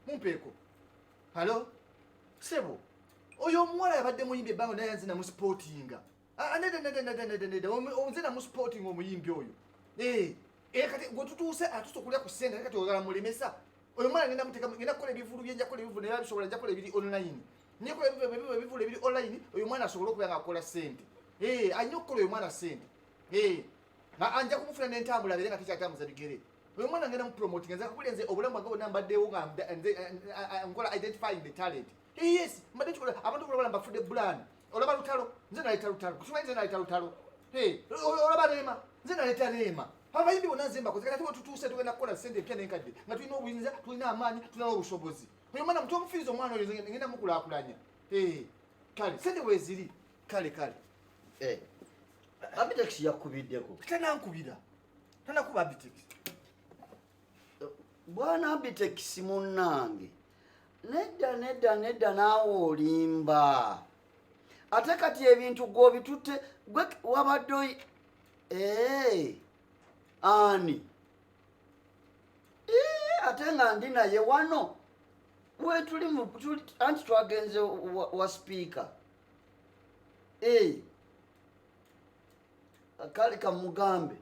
mumpeeko halo sebo oyo omuwala yabadde muyimbi ebbanga naye nzina mu sportinga nzina mu sporting omuyimbi oyo kati gwe tutuuse atusa okulya ku ssente kati oyagala mulemesa oyo mwana ngenda kukola ebivulu bye njakola ebivulu naye bisobola njakola ebiri online nyekola ebivulu ebiri online oyo mwana asobola okuba nga akola ssente alina okukola oyo mwana ssente anja kumufuna n'entambula abeere nga tekyatambuza bigere oyo mwana ngenda mupromoting nze kakuli nze obulamu bwange bwonna mbaddewo nga nkola identifying the talent yes mbadde kikola abantu kulabala mbafudde bulani olaba lutalo nze naleeta lutalo kusumanyi nze naleeta lutalo olaba neema nze naleeta neema abayimbi bonna nze mbakoze kati tutuuse tugenda kukola ssente empya n'enkadde nga tulina obuyinza tulina amaanyi tulina obusobozi oyo mwana mutu omufiriza omwana oyo ngenda mukulaakulanya kale ssente weeziri kale Abitex yakubiddeko tanankubira tanakuba Abitex bwana Abitex munnange nedda naawe olimba ate kati ebintu gw'obitutte gwe wabadde ani ate nga ndi naye wano we tuli anti twagenze wa speaker kale kamugambe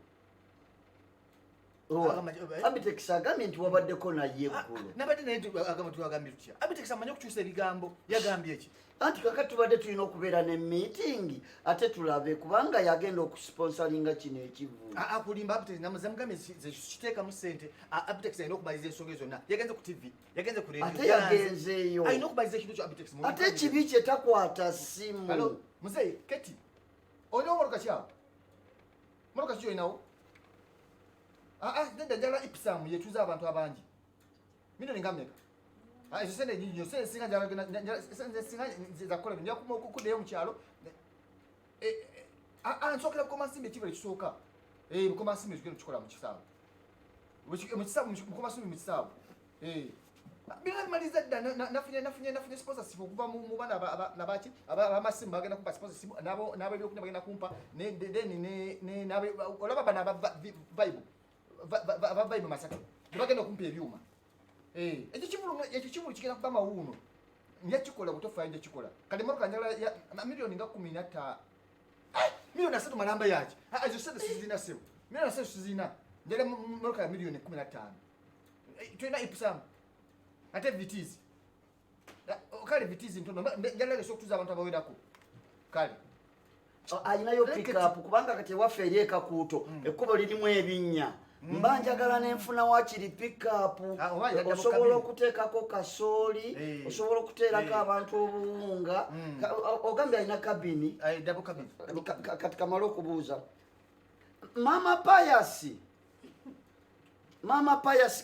Abitex agambye nti wabaddeko naye eggulu nabadde naye twagambye tutya Abitex amanyi okukyusa ebigambo yagambye eki anti kakati tubadde tulina okubeera ne meeting ate tulabe kubanga yagenda okusponsoringa kino ekivulu akulimba Abitex namuze mugambye kiteekamu ssente Abitex alina okumaliriza ensonga zonna yagenze ku TV yagenze ku radio ate yagenzeeyo alina okumaliriza ekintu kyo Abitex ate kibi kye takwata simu halo muzeyi keti olina omoloka kyawo moloka kiki olinawo nedda njala ipisamu yetuza abantu abangi milioni nga mmeka ezo sente nyingi sente singa zakola njala kuddeyo mu kyalo nsookera bukoma nsimbi ekiva ekisooka bukoma nsimbi tugenda tukikola mu kisaawe bukoma nsimbi mu kisaawe biramaliza dda nafunye sponsorship okuva mu bana nabaki abamasimu bagenda kumpa sponsorship n'abebyokulya bagenda kumpa olaba bana abavibe masatu bagenda okumpa ebyuma ekyo kivulu kigenda kuba mawuuno njakikola butofayo njakikola kale moroka njala milioni nga 15 milioni 3 malamba yaki ezo sente sizina sebo milioni 3 sizina njala moroka ya milioni 15 tulina ipusamu ate vitizi kale vitizi ntono njala leso okutuza abantu abawerako kale ayinayo pick up kubanga kati waffe eri ekakuuto ekkubo lirimu ebinnya mba njagala n'enfuna wakiri pick up osobola okuteekako kasooli osobola okuteerako abantu obuwunga ogambye alina kabini kati kamala okubuuza mama payasi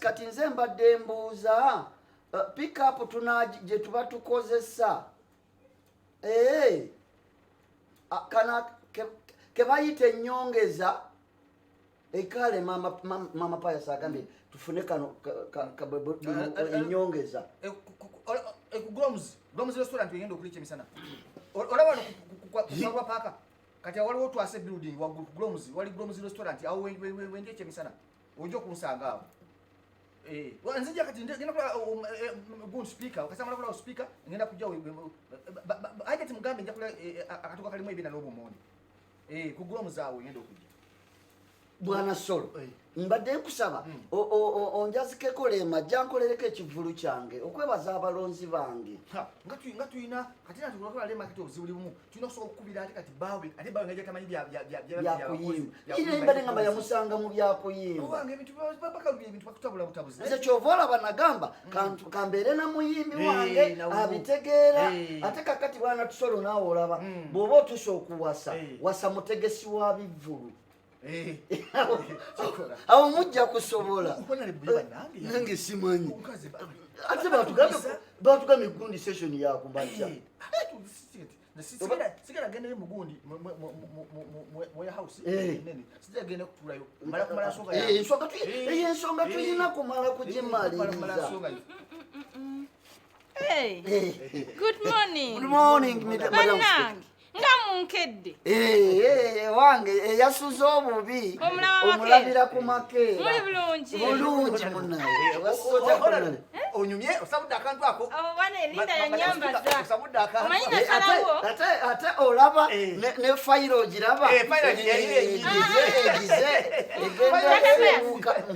kati nze mbadde mbuuza pick up gye tuba tukozesa kana kebayita ennyongeza ekale mama payasi agambye tufune kano ennyongeza Groms restaurant yengenda okulicha emisana olaba kwa paka kati waliwo twase building wa Groms wali Groms restaurant awo wende emisana ojo kunsanga awo nzija kati ngenda kula good speaker kasama kula speaker ngenda kujja aje timugambe njja kula akatoka kalimu ebina n'obumondi ku Groms awo ngenda okujja bwana Solo mbadde nkusaba onjazikeko leema jankolereko ekivulu kyange okwebaza abalonzi bange nga tuyina kati natukola leema kati obuzibu bulimu tuyina okusobola okukubira ate kati bawe ate bawe nga tamanyi byakuyimba ine mbadde ngamba yamusanga mu byakuyimba owange ebintu bakalubya ebintu bakutabula butabuzi nze kyova olaba nagamba kambeere na muyimbi wange abitegeera ate kakati bwana Tusolo naawe olaba bw'oba otusa okuwasa wasa mutegesi wa bivvulu awo mujja kusobola nange simanyi ate batugambye gundi session yakumbaza sigala gende mugundi moya house nene sigala gende kutulayo mala kumala nsonga ya ensonga tuyina kumala kugimaliriza. Good morning. Good morning madam. Nga munkedde wange yasuze obubi omulabira ku make muli bulungi munaye onyumye osabudde akantu ako wane linda ya nyambaza osabudde akantu omanyina salawo ate olaba ne fayiro ogiraba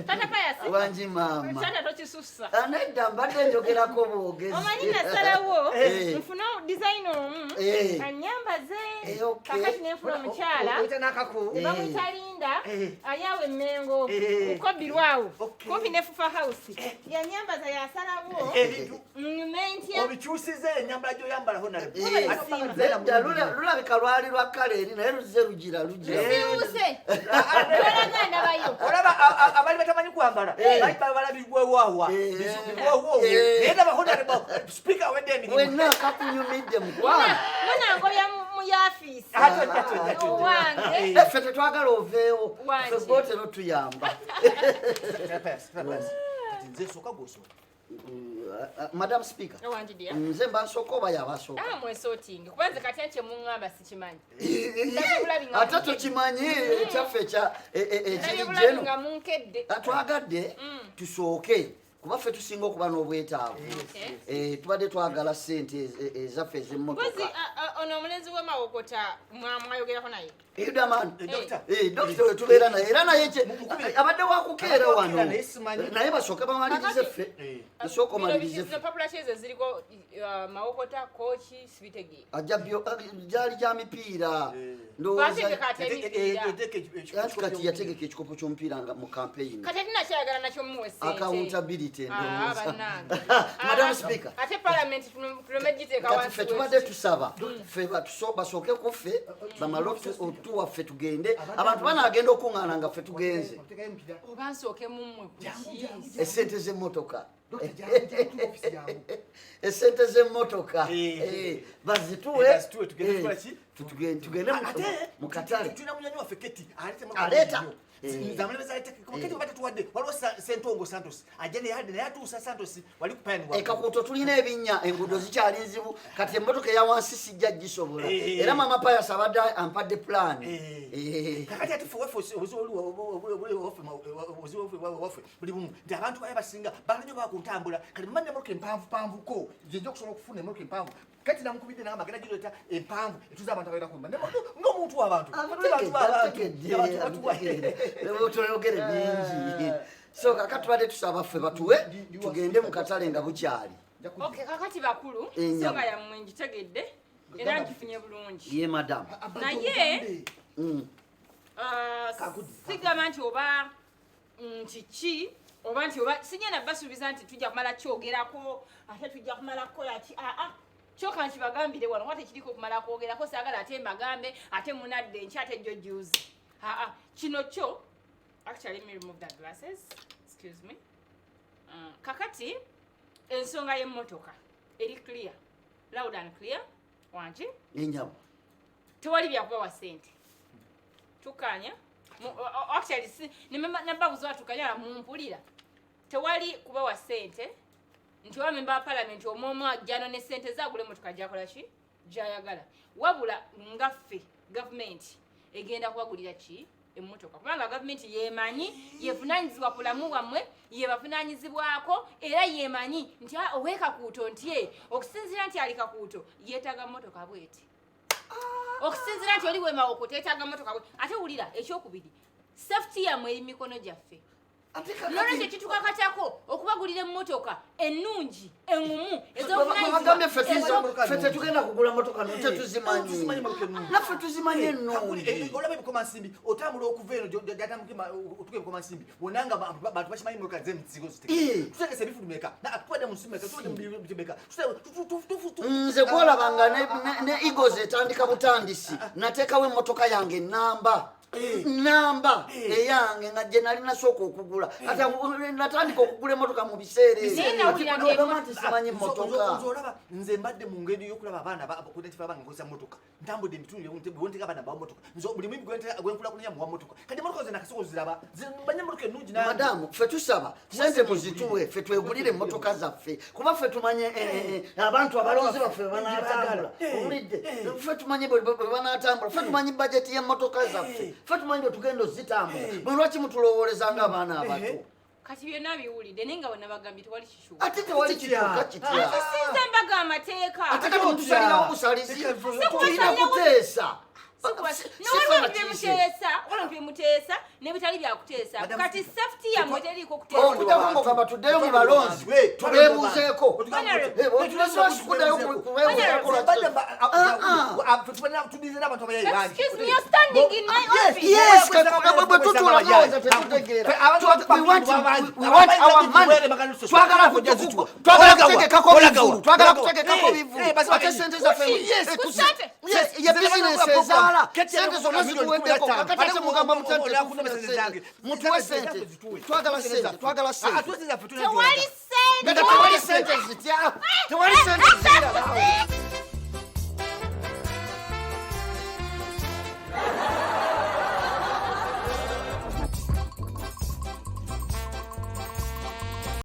tata payasi wangi maama tata tokisussa nedda mbadde njogerako bwogezi omanyina salawo nfuna design anyambaze kakati nenfuna omukyala bamwita Linda ayawe Emmengo kukobirwawo kumpi ne Fufa House yanyambaza yasalawo mentya obikyusize enyambala gy'oyambala hona lulabika lwali lwa kale eri naye luze lugira luziwuse olaganda bayo olaba abali batamanyi kwambala bala bigwewaawa naye nabahona speaker wedde emirimu wenna kakunyumidde mukwana munangobya mu yafisi owange ffe tetwagala oveewo ffe gwotero tuyamba nze soka gwosoka Madam Speaker, nze mba nsooka oba yabasooka mwesootinge kubanze kati nkye muŋŋamba sikimanyi ate tokimanyi ekyaffe ekiri nga munkedde twagadde tusooke kuba ffe tusinga okuba n'obwetaavu tubadde twagala ssente ezaffe ez'emmotoka ono omulenzi w'emawokota mwayogerako naye dokita wetubeera naye era naye abadde wakukeera wano naye basooke bamalirize ffe esooka omalirize ffe populations eziriko mawokota kochi sibitege gyali gya mipiira ndowooza kati yategeka ekikopo ky'omupiira mu campaign kati tinakyayagala nakyo muwe sente accountability ndowooza Madam Speaker ate parliament tulomegiteeka kati ffe tubadde tusaba ffe basooke ku ffe bamale otuwa ffe tugende abantu banaagenda okuŋŋaana nga ffe tugenze oba nsooke mumwe esente z'emmotoka esente z'emmotoka bazituwe tugende mu katale tulina munyonyi waffe Keti aleeta waliwo Sentongo Santos ajja neyatuusa Santos wali kupayani ekakuto tulina ebinnya enguudo zikyali nzibu kati emmotoka eya wansi sijja gisobola era mama payas abadde ampadde plan kakati ati waffe buli bumu nti abantu baye basinga balanyo bakuntambula kati mumanya emmotoka empanvupanvuko zenja okusobola okufuna emmotoka empanvu kati namukubidde n'amagenda gireeta empanvu etuza abantu abaira kumba ng'omuntu w'abantu toyogere bingi so kakati tubadde tusaba ffe batuwe tugende mu katale nga bukyali kakati bakulu ensonga yammwe ngitegedde era ngifunye bulungi ye madamu naye sigamba nti oba kiki oba nti oba sigenda basuubiza nti tujja kumala kyogerako ate tujja kumala kukola ki kyokka nkibagambire wano wate kiriko kumala kwogerako saagala ate mbagambe ate munadde nki ate jjo juzi kino kyo actually let me remove the glasses excuse me kakati ensonga y'emmotoka eri clear loud and clear wangi enyawo tewali byakubawa ssente tukanya actually nababuza tukanya mumpulira tewali kubawa ssente nti wa memba wa parliament omwomu ajjano ne ssente zagula emmotoka gyakola ki gyayagala wabula ngaffe gavumenti egenda kuwagulira ki emmotoka kubanga gavumenti yemanyi yevunaanyizibwa ku bulamu bwammwe yebavunaanyizibwako era yemanyi nti ow'ekakuuto nti okusinziira nti ali kakuuto yeetaaga mmotoka bweti okusinziira nti oli wemawokota yeetaaga mmotoka bweti ate wulira ekyokubiri safety yammwe eri mikono gyaffe nolwekyo kitukakatako okubagulira emmotoka ennungi engumu ezobagambye ffe tetugenda kugula mmotoka tetuzimanyi naffe tuzimanyi ennungi olaba ebikomansimbi otambula okuva eno otuka ebikomansimbi wonanga bantu bakimanyi mmotoka zemizigo tutegese ebifulumeka tuwadde mu nsimeka tuwadde mu bitebeka nze gwolabanga ne egos etandika butandisi nateekawo emmotoka yange namba eyange nga gye nali nasooka okugula ate natandika okugula emmotoka mu biseera ebyo simanyi mmotoka olaba nze mbadde mu ngeri y'okulaba abaana kudentifa abanga nkozesa mmotoka ntambudde ebitundu bwonteka abaana bawa mmotoka nze buli mulimu gwenkulakulanya muwa mmotoka kati emmotoka ze nakasoko ziraba mbanye emmotoka ennungi madamu ffe tusaba sente muzituwe ffe twegulire emmotoka zaffe kuba ffe tumanye abantu abalonzi baffe banaatambula owulidde ffe tumanye bwe banaatambula ffe tumanyi bajeti y'emmotoka zaffe ffe tumanyi bwe tugenda ozitambula bwe lwaki mutulowooleza ng'abaana abato kati byonna biwulidde naye nga bwenabagambye tewali kishuka ate tewali kituuka kitya sinza mbaga amateeka ate kati mutusalirawo busalizi tulina kuteesa bemuteesa nebitali byakuteesa kati safety yamwe teriiko kuteesa tuddeyo mu balonzi tubeebuuzeeko tulesibasikudayo bwe tutula mulowooza tetutegeera twagala kutegekako bivulu ate sente zaffe ye bizinesi ezaala sente zonna zituweddeko kakati ate mugamba mutuwe sente twagala sente tewali